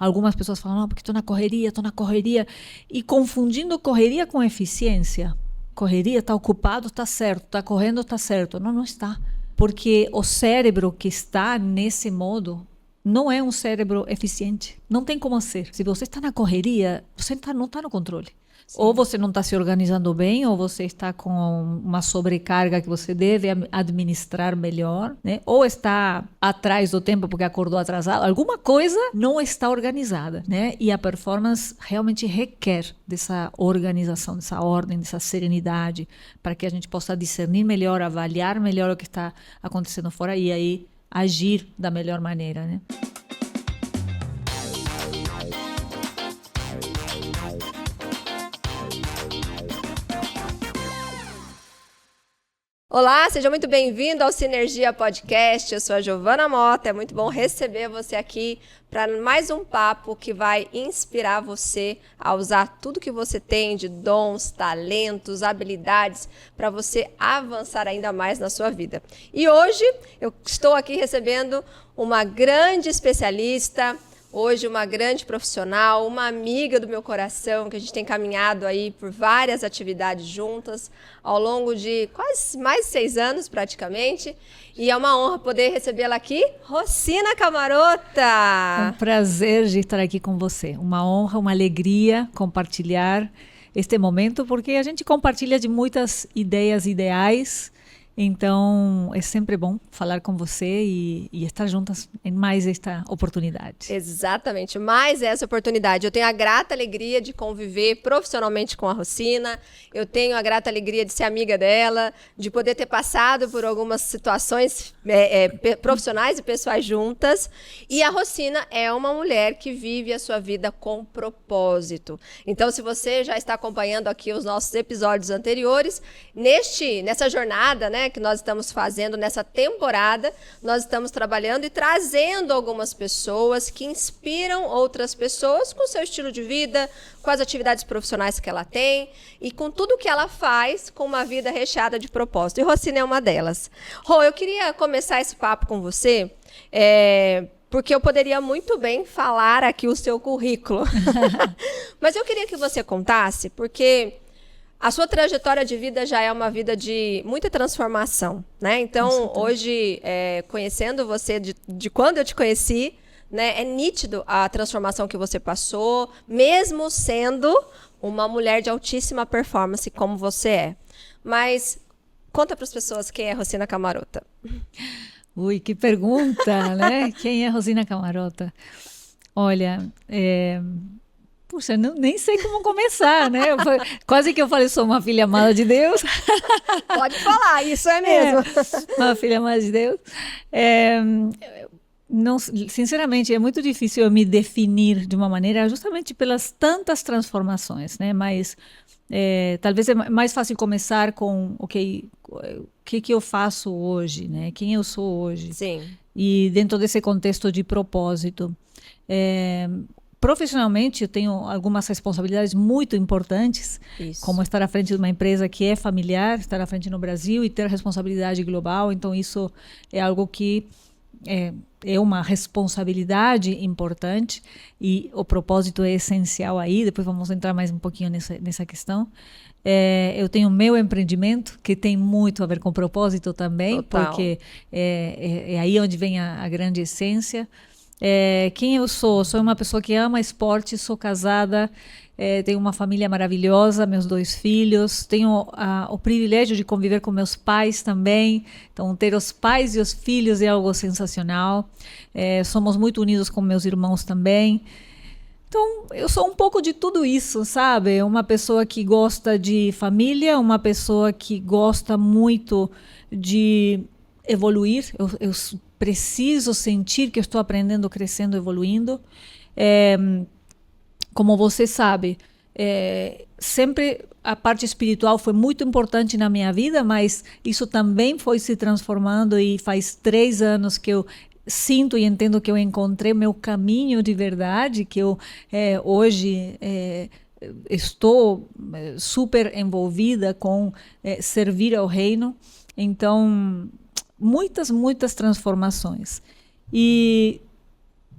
Algumas pessoas falam, não, porque estou na correria, e confundindo correria com eficiência. Correria, está ocupado, está certo, está correndo, está certo. Não, não está. Porque o cérebro que está nesse modo não é um cérebro eficiente. Não tem como ser. Se você está na correria, você não está no controle. Sim. Ou você não está se organizando bem, ou você está com uma sobrecarga que você deve administrar melhor, né? Ou está atrás do tempo porque acordou atrasado. Alguma coisa não está organizada, né? E a performance realmente requer dessa organização, dessa ordem, dessa serenidade, para que a gente possa discernir melhor, avaliar melhor o que está acontecendo fora e aí agir da melhor maneira, né? Olá, seja muito bem-vindo ao Sinergia Podcast. Eu sou a Giovana Mota. É muito bom receber você aqui para mais um papo que vai inspirar você a usar tudo que você tem de dons, talentos, habilidades para você avançar ainda mais na sua vida. E hoje eu estou aqui recebendo uma grande especialista, hoje uma grande profissional, uma amiga do meu coração, que a gente tem caminhado aí por várias atividades juntas, ao longo de quase mais de 6 anos praticamente. E é uma honra poder recebê-la aqui, Rocina Camarota. É um prazer de estar aqui com você. Uma honra, uma alegria compartilhar este momento, porque a gente compartilha de muitas ideias, ideais. Então, é sempre bom falar com você e estar juntas em mais esta oportunidade. Exatamente, mais essa oportunidade. Eu tenho a grata alegria de conviver profissionalmente com a Rocina, eu tenho a grata alegria de ser amiga dela, de poder ter passado por algumas situações profissionais e pessoais juntas. E a Rocina é uma mulher que vive a sua vida com propósito. Então, se você já está acompanhando aqui os nossos episódios anteriores, nessa jornada, né, que nós estamos fazendo nessa temporada, nós estamos trabalhando e trazendo algumas pessoas que inspiram outras pessoas com seu estilo de vida, com as atividades profissionais que ela tem e com tudo que ela faz com uma vida recheada de propósito. E Rocina é uma delas. Rô, eu queria começar esse papo com você, porque eu poderia muito bem falar aqui o seu currículo. Mas eu queria que você contasse, porque a sua trajetória de vida já é uma vida de muita transformação, né? Então, hoje, conhecendo você de quando eu te conheci, né, é nítido a transformação que você passou, mesmo sendo uma mulher de altíssima performance como você é. Mas conta para as pessoas quem é Rocina Camarota. Ui, que pergunta, né? Quem é Rocina Camarota? Olha, puxa, nem sei como começar, né? Quase que eu falei, sou uma filha amada de Deus. Pode falar, isso é mesmo. Uma filha amada de Deus. Não, sinceramente, é muito difícil eu me definir de uma maneira, justamente pelas tantas transformações, né? Mas talvez é mais fácil começar com o que eu faço hoje, né? Quem eu sou hoje. Sim. E dentro desse contexto de propósito. Profissionalmente, eu tenho algumas responsabilidades muito importantes, como estar à frente de uma empresa que é familiar, estar à frente no Brasil e ter responsabilidade global. Então, isso é algo que é uma responsabilidade importante e o propósito é essencial aí. Depois vamos entrar mais um pouquinho nessa questão. Eu tenho meu empreendimento, que tem muito a ver com propósito também. Total. Porque é aí onde vem a grande essência. Quem eu sou? Sou uma pessoa que ama esporte, sou casada, tenho uma família maravilhosa, meus 2 filhos, tenho o privilégio de conviver com meus pais também, então ter os pais e os filhos é algo sensacional, somos muito unidos com meus irmãos também. Então, eu sou um pouco de tudo isso, sabe? Uma pessoa que gosta de família, uma pessoa que gosta muito de evoluir, eu preciso sentir que eu estou aprendendo, crescendo, evoluindo. Como você sabe, sempre a parte espiritual foi muito importante na minha vida, mas isso também foi se transformando e faz 3 anos que eu sinto e entendo que eu encontrei meu caminho de verdade, que eu hoje estou super envolvida com servir ao reino. Então, muitas transformações. E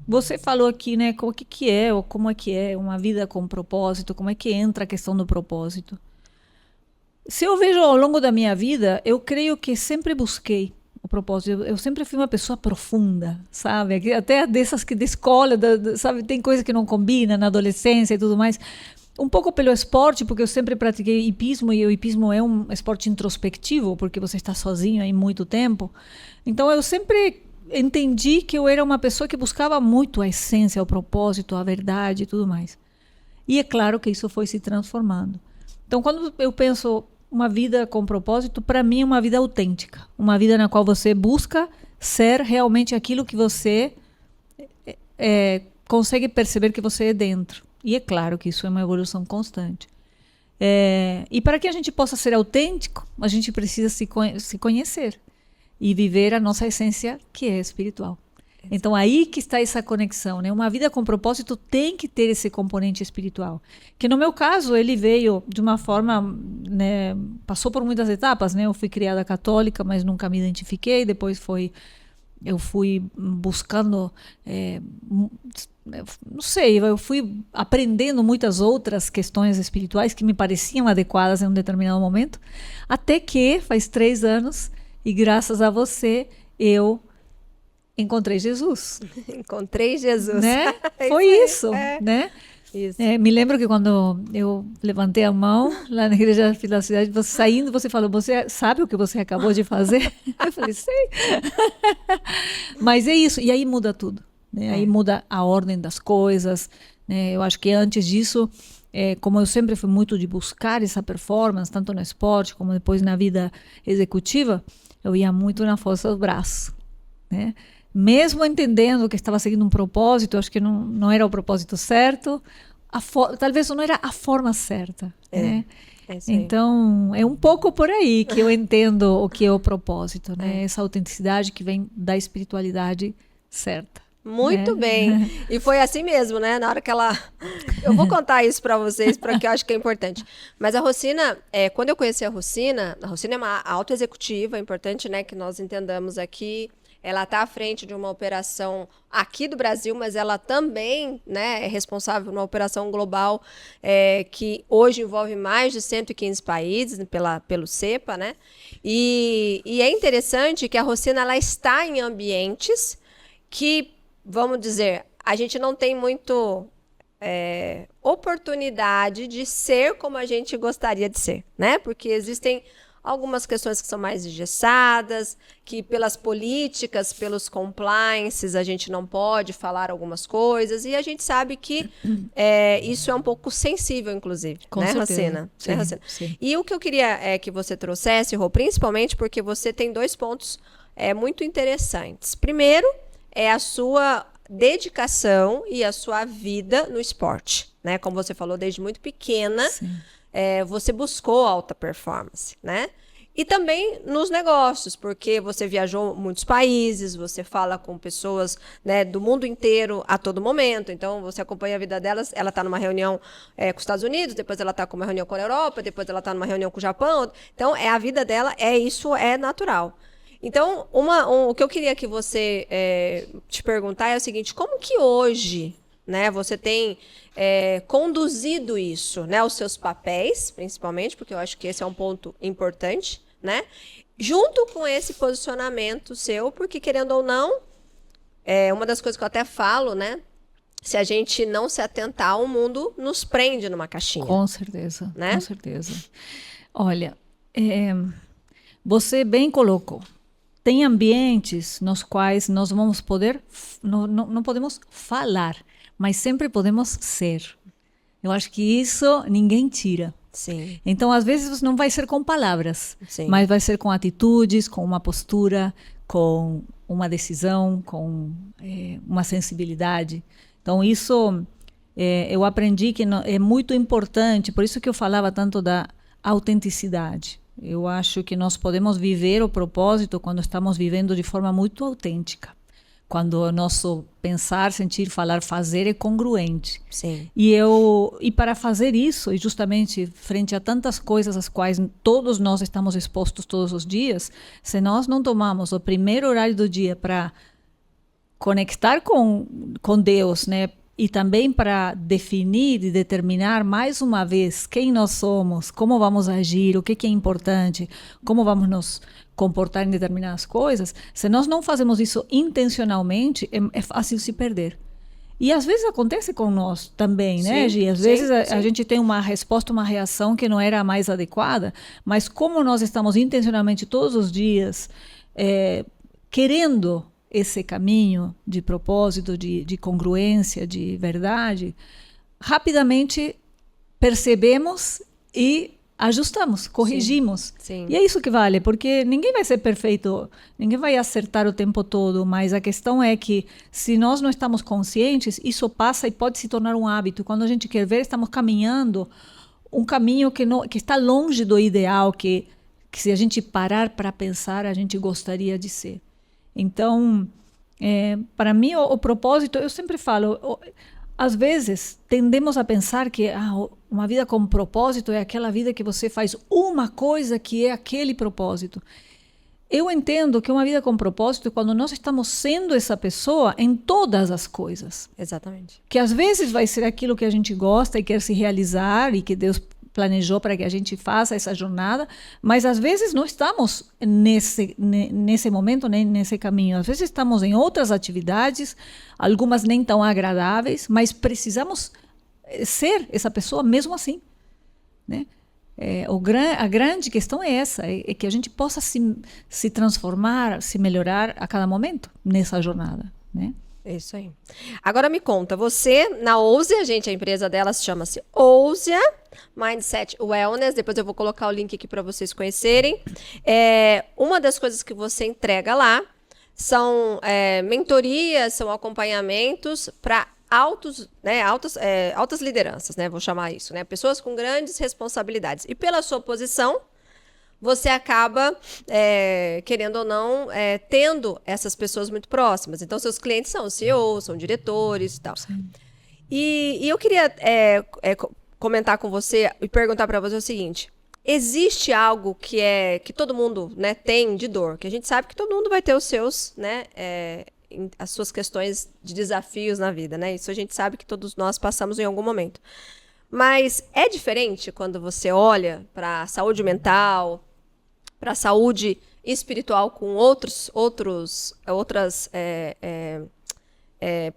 Você falou aqui, né, o que que é, ou como é que é uma vida com propósito, como é que entra a questão do propósito. Se eu vejo ao longo da minha vida, eu creio que sempre busquei o propósito. Eu sempre fui uma pessoa profunda, sabe? Até dessas que de escola, sabe? Tem coisa que não combina na adolescência e tudo mais. Um pouco pelo esporte, porque eu sempre pratiquei hipismo, e o hipismo é um esporte introspectivo, porque você está sozinho aí muito tempo. Então eu sempre entendi que eu era uma pessoa que buscava muito a essência, o propósito, a verdade e tudo mais. E é claro que isso foi se transformando. Então, quando eu penso uma vida com propósito, para mim é uma vida autêntica. Uma vida na qual você busca ser realmente aquilo que você consegue perceber que você é dentro. E é claro que isso é uma evolução constante. E para que a gente possa ser autêntico, a gente precisa se conhecer e viver a nossa essência, que é espiritual. Então, aí que está essa conexão, né? Uma vida com propósito tem que ter esse componente espiritual. Que no meu caso, ele veio de uma forma, né, passou por muitas etapas, né? Eu fui criada católica, mas nunca me identifiquei. Depois eu fui buscando, não sei, eu fui aprendendo muitas outras questões espirituais que me pareciam adequadas em um determinado momento. Até que, faz 3 anos, e graças a você, eu encontrei Jesus. Encontrei Jesus. Né? Foi isso, né? Isso. Me lembro que quando eu levantei a mão lá na igreja da cidade, saindo, você falou, você sabe o que você acabou de fazer? Eu falei, sei. Mas é isso, e aí muda tudo. Né? Aí muda a ordem das coisas. Né? Eu acho que antes disso, como eu sempre fui muito de buscar essa performance, tanto no esporte como depois na vida executiva, eu ia muito na força do braço. Né? Mesmo entendendo que estava seguindo um propósito, acho que não era o propósito certo, talvez não era a forma certa. Né? Então, é um pouco por aí que eu entendo o que é o propósito, né? Essa autenticidade que vem da espiritualidade certa. Muito bem. E foi assim mesmo, né? Na hora que ela... Eu vou contar isso para vocês, porque eu acho que é importante. Mas a Rocina, quando eu conheci a Rocina é uma autoexecutiva, é importante, né, que nós entendamos aqui. Ela está à frente de uma operação aqui do Brasil, mas ela também, né, é responsável por uma operação global que hoje envolve mais de 115 países pelo CEPA, né? E é interessante que a Rocina ela está em ambientes que, vamos dizer, a gente não tem muito oportunidade de ser como a gente gostaria de ser, né? Porque existem algumas questões que são mais engessadas, que pelas políticas, pelos compliances, a gente não pode falar algumas coisas, e a gente sabe que isso é um pouco sensível, inclusive, Com né, certeza. Rocina? Sim, Né, Rocina? sim. E o que eu queria que você trouxesse, Rô, principalmente porque você tem 2 pontos muito interessantes. Primeiro, é a sua dedicação e a sua vida no esporte, né? Como você falou, desde muito pequena, você buscou alta performance, né? E também nos negócios, porque você viajou muitos países, você fala com pessoas, né, do mundo inteiro a todo momento, então você acompanha a vida delas, ela está numa reunião com os Estados Unidos, depois ela está com uma reunião com a Europa, depois ela está numa reunião com o Japão, então a vida dela isso é natural. Então, o que eu queria que você te perguntar é o seguinte, como que hoje, né, você tem conduzido isso, né, os seus papéis, principalmente, porque eu acho que esse é um ponto importante, né, junto com esse posicionamento seu, porque querendo ou não, uma das coisas que eu até falo, né, se a gente não se atentar, o mundo nos prende numa caixinha. Com certeza, né? Com certeza. Olha, você bem colocou. Tem ambientes nos quais nós vamos poder, não podemos falar, mas sempre podemos ser. Eu acho que isso ninguém tira. Sim. Então, às vezes, não vai ser com palavras, Sim. mas vai ser com atitudes, com uma postura, com uma decisão, com uma sensibilidade. Então, isso eu aprendi que é muito importante, por isso que eu falava tanto da autenticidade. Eu acho que nós podemos viver o propósito quando estamos vivendo de forma muito autêntica. Quando o nosso pensar, sentir, falar, fazer é congruente. Sim. E para fazer isso, e justamente frente a tantas coisas às quais todos nós estamos expostos todos os dias, se nós não tomamos o primeiro horário do dia para conectar com Deus, né? E também para definir e determinar mais uma vez quem nós somos, como vamos agir, o que é importante, como vamos nos comportar em determinadas coisas. Se nós não fazemos isso intencionalmente, é fácil se perder. E às vezes acontece com nós também, né, Gi? Às vezes a gente tem uma resposta, uma reação que não era a mais adequada, mas como nós estamos intencionalmente todos os dias querendo esse caminho de propósito, de congruência, de verdade, rapidamente percebemos e ajustamos, corrigimos. Sim. E é isso que vale, porque ninguém vai ser perfeito, ninguém vai acertar o tempo todo, mas a questão é que se nós não estamos conscientes, isso passa e pode se tornar um hábito. Quando a gente quer ver, estamos caminhando um caminho que está longe do ideal, que se a gente parar para pensar, a gente gostaria de ser. Então, para mim, o propósito, eu sempre falo, às vezes tendemos a pensar que uma vida com propósito é aquela vida que você faz uma coisa que é aquele propósito. Eu entendo que uma vida com propósito é quando nós estamos sendo essa pessoa em todas as coisas. Exatamente. Que às vezes vai ser aquilo que a gente gosta e quer se realizar e que Deus planejou para que a gente faça essa jornada, mas às vezes não estamos nesse momento, nem nesse caminho. Às vezes estamos em outras atividades, algumas nem tão agradáveis, mas precisamos ser essa pessoa mesmo assim, né? A grande questão é essa, é que a gente possa se transformar, se melhorar a cada momento nessa jornada, né? É isso aí. Agora me conta, você na Ousia, a empresa dela chama-se Ousia Mindset Wellness, depois eu vou colocar o link aqui para vocês conhecerem. Uma das coisas que você entrega lá são mentorias, são acompanhamentos para altas lideranças, né? Vou chamar isso, né? Pessoas com grandes responsabilidades. E pela sua posição, você acaba, querendo ou não, tendo essas pessoas muito próximas. Então, seus clientes são CEOs, são diretores e tal. E eu queria comentar com você e perguntar para você o seguinte: existe algo que todo mundo, né, tem de dor? Que a gente sabe que todo mundo vai ter os seus, né, as suas questões de desafios na vida, né? Isso a gente sabe que todos nós passamos em algum momento. Mas é diferente quando você olha para a saúde mental, para a saúde espiritual com outras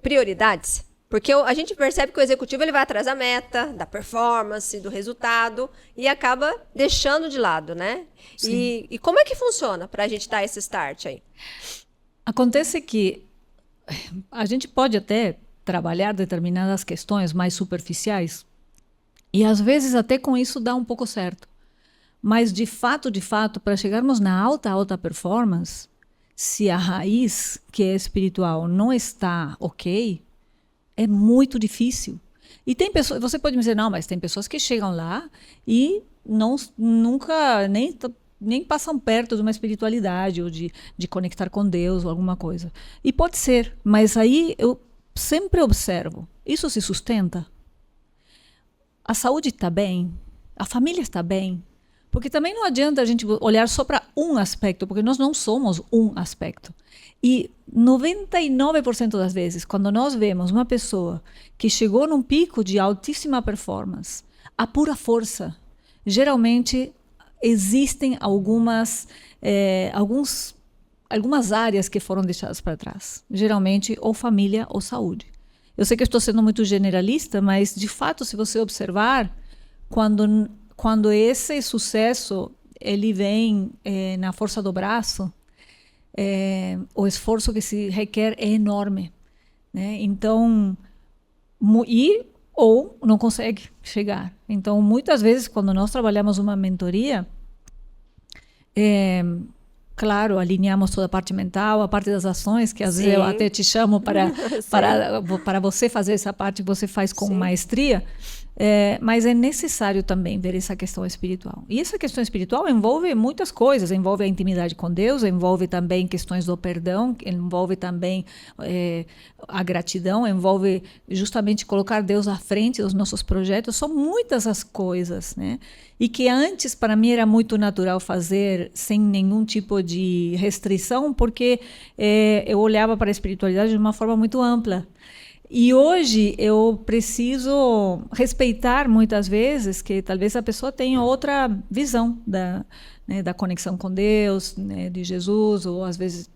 prioridades? Porque a gente percebe que o executivo ele vai atrás da meta, da performance, do resultado e acaba deixando de lado, né? E como é que funciona para a gente dar esse start aí? Acontece que a gente pode até trabalhar determinadas questões mais superficiais e às vezes até com isso dá um pouco certo. Mas de fato, para chegarmos na alta performance, se a raiz, que é espiritual, não está ok, é muito difícil. E tem pessoas, você pode me dizer, não, mas tem pessoas que chegam lá e nunca nem passam perto de uma espiritualidade ou de conectar com Deus ou alguma coisa. E pode ser, mas aí eu sempre observo, isso se sustenta? A saúde está bem? A família está bem? Porque também não adianta a gente olhar só para um aspecto, porque nós não somos um aspecto. E 99% das vezes, quando nós vemos uma pessoa que chegou num pico de altíssima performance, a pura força, geralmente existem algumas áreas que foram deixadas para trás. Geralmente, ou família ou saúde. Eu sei que eu estou sendo muito generalista, mas, de fato, se você observar, quando esse sucesso ele vem na força do braço, o esforço que se requer é enorme, né? Então, ou não consegue chegar. Então, muitas vezes, quando nós trabalhamos uma mentoria, claro, alinhamos toda a parte mental, a parte das ações, que às vezes eu até te chamo para você fazer essa parte que você faz com maestria, mas é necessário também ver essa questão espiritual. E essa questão espiritual envolve muitas coisas, envolve a intimidade com Deus, envolve também questões do perdão, envolve também a gratidão, envolve justamente colocar Deus à frente dos nossos projetos. São muitas as coisas, né? E que antes, para mim, era muito natural fazer sem nenhum tipo de restrição, porque eu olhava para a espiritualidade de uma forma muito ampla. E hoje eu preciso respeitar muitas vezes que talvez a pessoa tenha outra visão da conexão com Deus, né, de Jesus, ou às vezes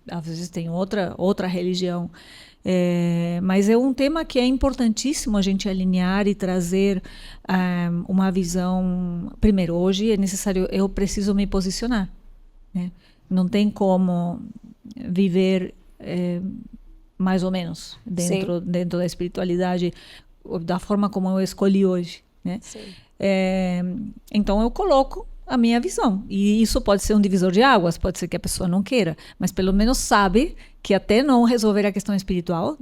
tem outra religião. Mas é um tema que é importantíssimo a gente alinhar e trazer uma visão. Primeiro, hoje é necessário, eu preciso me posicionar, né? Não tem como viver mais ou menos dentro da espiritualidade da forma como eu escolhi hoje, né? Então eu coloco a minha visão, e isso pode ser um divisor de águas, pode ser que a pessoa não queira, mas pelo menos sabe que até não resolver a questão espiritual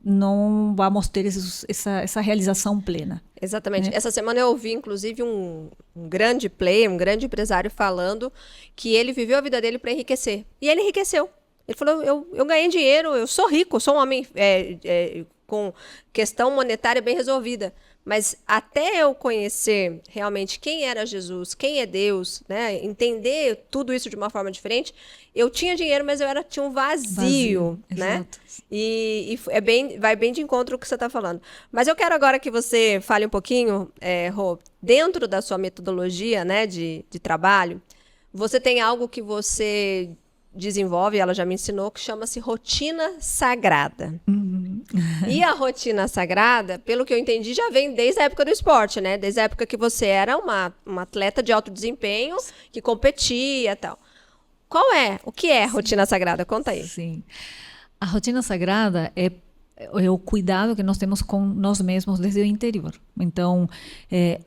não vamos ter essa realização plena. Exatamente. Essa semana eu ouvi, inclusive, um grande player, um grande empresário falando que ele viveu a vida dele para enriquecer, e ele enriqueceu. Ele falou, eu ganhei dinheiro, eu sou rico, sou um homem com questão monetária bem resolvida. Mas até eu conhecer realmente quem era Jesus, quem é Deus, né, entender tudo isso de uma forma diferente, eu tinha dinheiro, mas tinha um vazio, né? Exato. E vai bem de encontro com o que você está falando. Mas eu quero agora que você fale um pouquinho, Rô, dentro da sua metodologia, né, de trabalho, você tem algo que você desenvolve, ela já me ensinou, que chama-se rotina sagrada. E a rotina sagrada, pelo que eu entendi, já vem desde a época do esporte, né? Desde a época que você era uma atleta de alto desempenho, que competia e tal. O que é rotina sagrada? Conta aí. Sim. A rotina sagrada é o cuidado que nós temos com nós mesmos desde o interior. Então,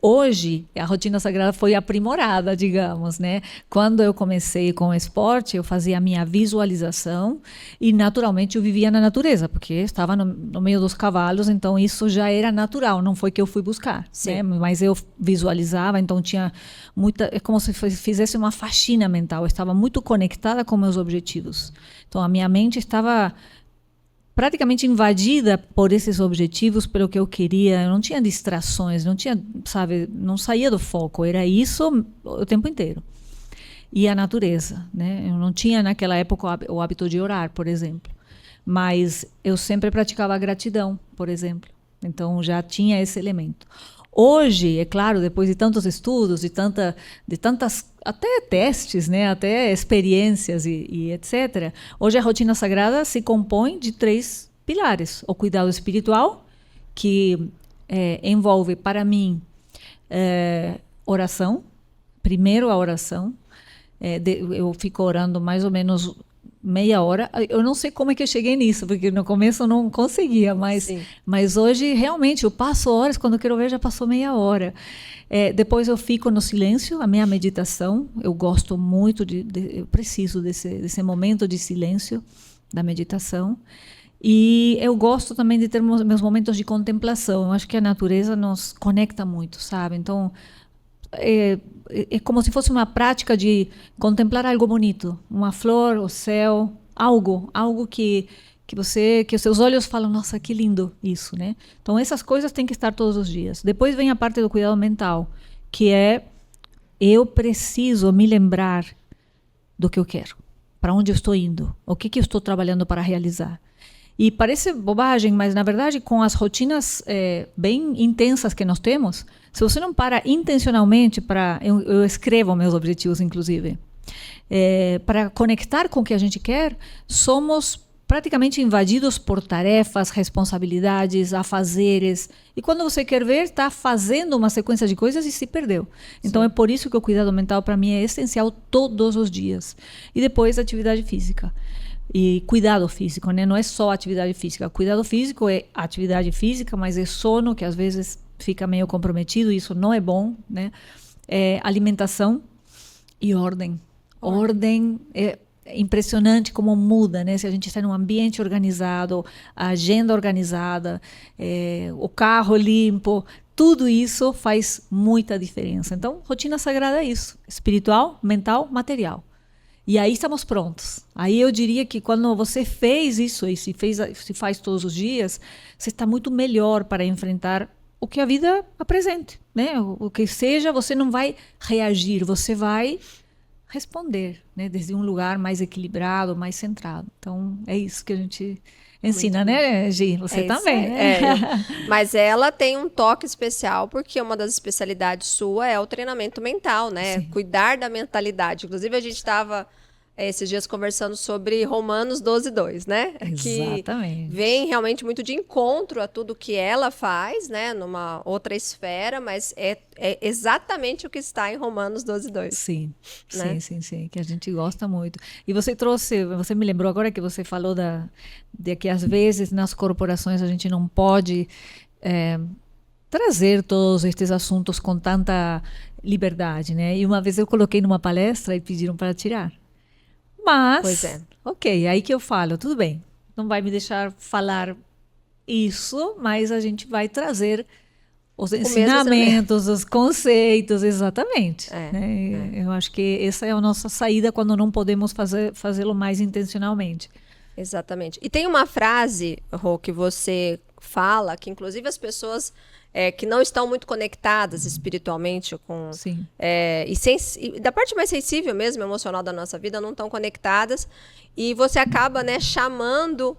hoje, a rotina sagrada foi aprimorada, digamos, né? Quando eu comecei com o esporte, eu fazia a minha visualização e, naturalmente, eu vivia na natureza, porque estava no meio dos cavalos, então isso já era natural, não foi que eu fui buscar, né? Mas eu visualizava, então tinha é como se fizesse uma faxina mental, eu estava muito conectada com meus objetivos. Então, a minha mente estava praticamente invadida por esses objetivos, pelo que eu queria. Eu não tinha distrações, não tinha, não saía do foco, era isso o tempo inteiro. E a natureza, né? Eu não tinha naquela época o hábito de orar, por exemplo, mas eu sempre praticava a gratidão, por exemplo. Então já tinha esse elemento. Hoje, é claro, depois de tantos estudos, de tantas até testes, né, até experiências e etc., hoje a rotina sagrada se compõe de 3 pilares. O cuidado espiritual, que envolve, para mim, oração. Primeiro a oração. Eu fico orando mais ou menos meia hora. Eu não sei como é que eu cheguei nisso, porque no começo eu não conseguia, mas hoje realmente eu passo horas, quando eu quero ver já passou meia hora. Depois eu fico no silêncio, a minha meditação, eu gosto muito eu preciso desse momento de silêncio, da meditação. E eu gosto também de ter meus momentos de contemplação. Eu acho que a natureza nos conecta muito, sabe? Então, é como se fosse uma prática de contemplar algo bonito, uma flor, o céu, algo que os seus olhos falam, nossa, que lindo isso, né? Então essas coisas têm que estar todos os dias. Depois vem a parte do cuidado mental, que eu preciso me lembrar do que eu quero, para onde eu estou indo, o que eu estou trabalhando para realizar. E parece bobagem, mas na verdade com as rotinas bem intensas que nós temos, se você não para intencionalmente eu escrevo meus objetivos, inclusive, para conectar com o que a gente quer, somos praticamente invadidos por tarefas, responsabilidades, afazeres. E quando você quer ver, está fazendo uma sequência de coisas e se perdeu. Então é por isso que o cuidado mental para mim é essencial todos os dias. E depois a atividade física. E cuidado físico, né? Não é só atividade física. Cuidado físico é atividade física, mas é sono, que às vezes fica meio comprometido, isso não é bom, né? Alimentação e ordem. Ordem é impressionante como muda, né? Se a gente está num ambiente organizado, a agenda organizada, o carro limpo, tudo isso faz muita diferença. Então, rotina sagrada é isso: espiritual, mental, material. E aí estamos prontos. Aí eu diria que quando você fez isso e se faz todos os dias, você está muito melhor para enfrentar o que a vida apresente, né? O que seja, você não vai reagir, você vai responder, né? Desde um lugar mais equilibrado, mais centrado. Então, é isso que a gente ensina, né, Gi? Você também, né? Mas ela tem um toque especial, porque uma das especialidades sua é o treinamento mental, né? Sim. Cuidar da mentalidade. Inclusive, a gente estava esses dias conversando sobre Romanos 12:2, né? Exatamente. Que vem realmente muito de encontro a tudo que ela faz, né? Numa outra esfera, mas é exatamente o que está em Romanos 12:2. Sim, né? sim, que a gente gosta muito. E você me lembrou agora que você falou de que às vezes nas corporações a gente não pode trazer todos estes assuntos com tanta liberdade, né? E uma vez eu coloquei numa palestra e pediram para tirar. Mas, Pois é. ok, aí que eu falo, tudo bem, não vai me deixar falar isso, mas a gente vai trazer os ensinamentos, os conceitos, exatamente. Né? Eu acho que essa é a nossa saída quando não podemos fazê-lo mais intencionalmente. Exatamente. E tem uma frase, Rô, que você fala, que inclusive as pessoas que não estão muito conectadas espiritualmente com... Sim. E da parte mais sensível mesmo, emocional da nossa vida, não estão conectadas. E você acaba, né, chamando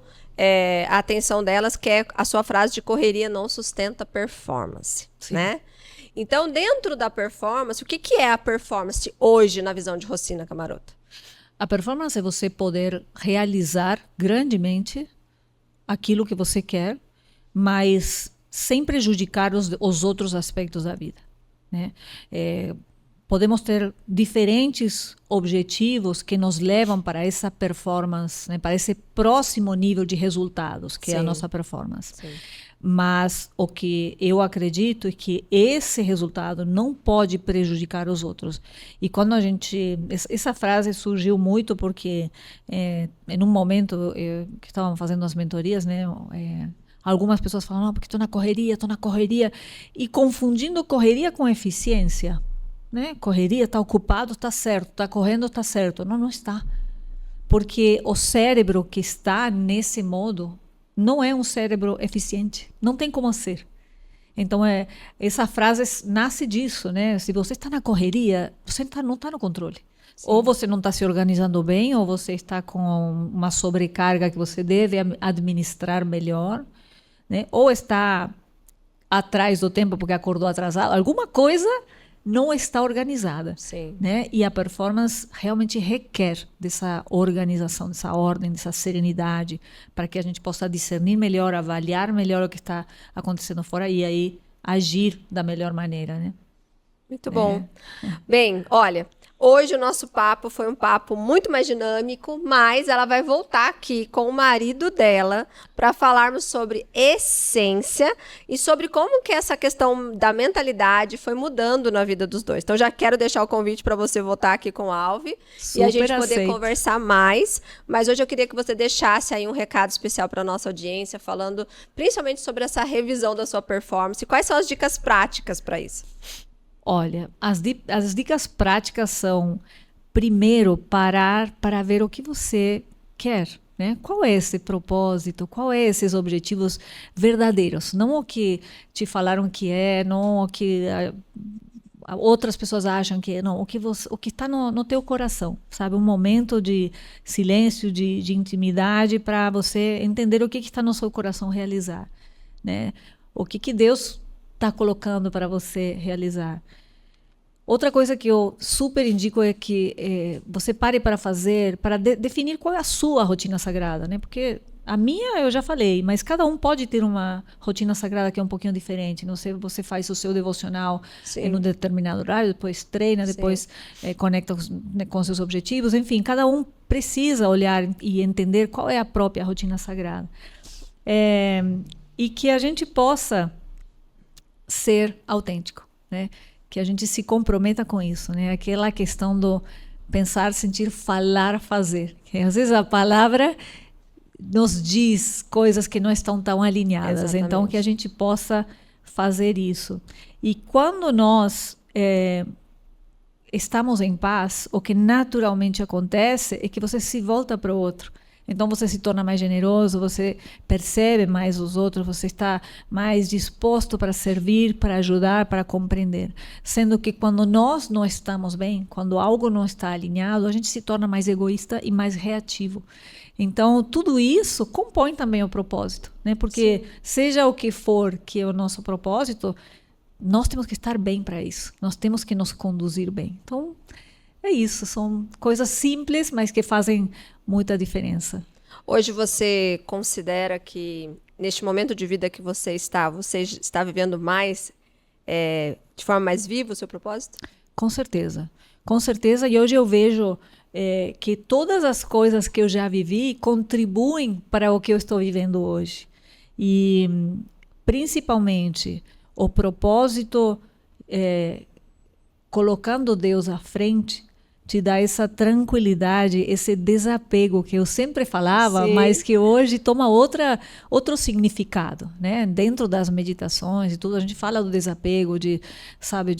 a atenção delas, que é a sua frase de correria não sustenta performance. Sim. Né? Então, dentro da performance, o que é a performance hoje na visão de Rocina Camarota? A performance é você poder realizar grandemente aquilo que você quer, mas sem prejudicar os outros aspectos da vida. Né? Podemos ter diferentes objetivos que nos levam para essa performance, né? Para esse próximo nível de resultados, que é a nossa performance. Sim. Mas o que eu acredito é que esse resultado não pode prejudicar os outros. E quando a gente... Essa frase surgiu muito porque em um momento que estavam fazendo as mentorias, né? Algumas pessoas falam, não, porque estou na correria. E confundindo correria com eficiência. Né? Correria, está ocupado, está certo. Está correndo, está certo. Não está. Porque o cérebro que está nesse modo não é um cérebro eficiente. Não tem como ser. Então, essa frase nasce disso. Né? Se você está na correria, você não está no controle. Sim. Ou você não está se organizando bem, ou você está com uma sobrecarga que você deve administrar melhor. Né? Ou está atrás do tempo porque acordou atrasado. Alguma coisa não está organizada. Sim. Né? E a performance realmente requer dessa organização, dessa ordem, dessa serenidade, para que a gente possa discernir melhor, avaliar melhor o que está acontecendo fora e aí agir da melhor maneira. Né? Muito bom. Bem, olha, hoje o nosso papo foi um papo muito mais dinâmico, mas ela vai voltar aqui com o marido dela para falarmos sobre essência e sobre como que essa questão da mentalidade foi mudando na vida dos dois. Então já quero deixar o convite para você voltar aqui com o Alve e a gente poder conversar mais. Mas hoje eu queria que você deixasse aí um recado especial para nossa audiência, falando principalmente sobre essa revisão da sua performance. Quais são as dicas práticas para isso? Olha, as dicas práticas são, primeiro, parar para ver o que você quer, né? Qual é esse propósito, qual é esses objetivos verdadeiros, não o que te falaram que não o que outras pessoas acham que é, não, o que está no teu coração, sabe? Um momento de silêncio, de intimidade para você entender o que está no seu coração realizar, né? O que Deus está colocando para você realizar. Outra coisa que eu super indico é que você pare para fazer, para definir qual é a sua rotina sagrada, né? Porque a minha eu já falei, mas cada um pode ter uma rotina sagrada que é um pouquinho diferente. Não sei, você faz o seu devocional em um determinado horário, depois treina, depois conecta com seus objetivos. Enfim, cada um precisa olhar e entender qual é a própria rotina sagrada. E que a gente possa ser autêntico, né? Que a gente se comprometa com isso, né? Aquela questão do pensar, sentir, falar, fazer. Que às vezes a palavra nos diz coisas que não estão tão alinhadas. Exatamente. Então, que a gente possa fazer isso. E quando nós estamos em paz, o que naturalmente acontece é que você se volta para o outro. Então você se torna mais generoso, você percebe mais os outros, você está mais disposto para servir, para ajudar, para compreender. Sendo que quando nós não estamos bem, quando algo não está alinhado, a gente se torna mais egoísta e mais reativo. Então, tudo isso compõe também o propósito, né? Porque seja o que for que é o nosso propósito, nós temos que estar bem para isso. Nós temos que nos conduzir bem. Então, é isso. São coisas simples, mas que fazem muita diferença. Hoje você considera que, neste momento de vida que você está vivendo mais, de forma mais viva o seu propósito? Com certeza. Com certeza. E hoje eu vejo que todas as coisas que eu já vivi contribuem para o que eu estou vivendo hoje. E, principalmente, o propósito, colocando Deus à frente, te dá essa tranquilidade, esse desapego que eu sempre falava, mas que hoje toma outro significado, né? Dentro das meditações e tudo, a gente fala do desapego, de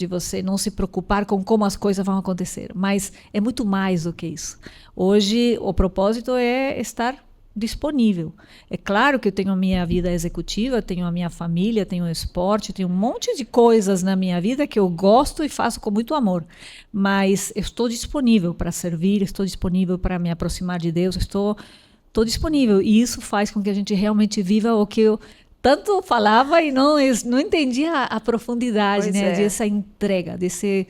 você não se preocupar com como as coisas vão acontecer. Mas é muito mais do que isso. Hoje, o propósito é estar disponível. É claro que eu tenho a minha vida executiva, tenho a minha família, tenho o esporte, tenho um monte de coisas na minha vida que eu gosto e faço com muito amor, mas eu estou disponível para servir, estou disponível para me aproximar de Deus, estou disponível, e isso faz com que a gente realmente viva o que eu tanto falava e não entendia a profundidade, né, dessa entrega, desse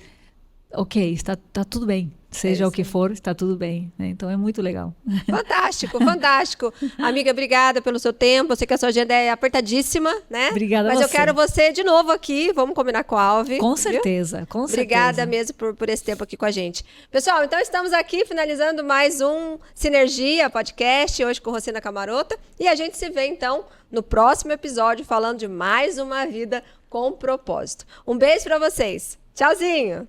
está tudo bem. Seja o que for, está tudo bem. Né? Então, é muito legal. Fantástico, fantástico. Amiga, obrigada pelo seu tempo. Eu sei que a sua agenda é apertadíssima, né? Obrigada Mas a eu quero você de novo aqui. Vamos combinar com a Alvi. Com certeza, com certeza. Obrigada mesmo por esse tempo aqui com a gente. Pessoal, então estamos aqui finalizando mais um Sinergia Podcast, hoje com Rosina Camarota. E a gente se vê, então, no próximo episódio, falando de mais uma vida com propósito. Um beijo para vocês. Tchauzinho!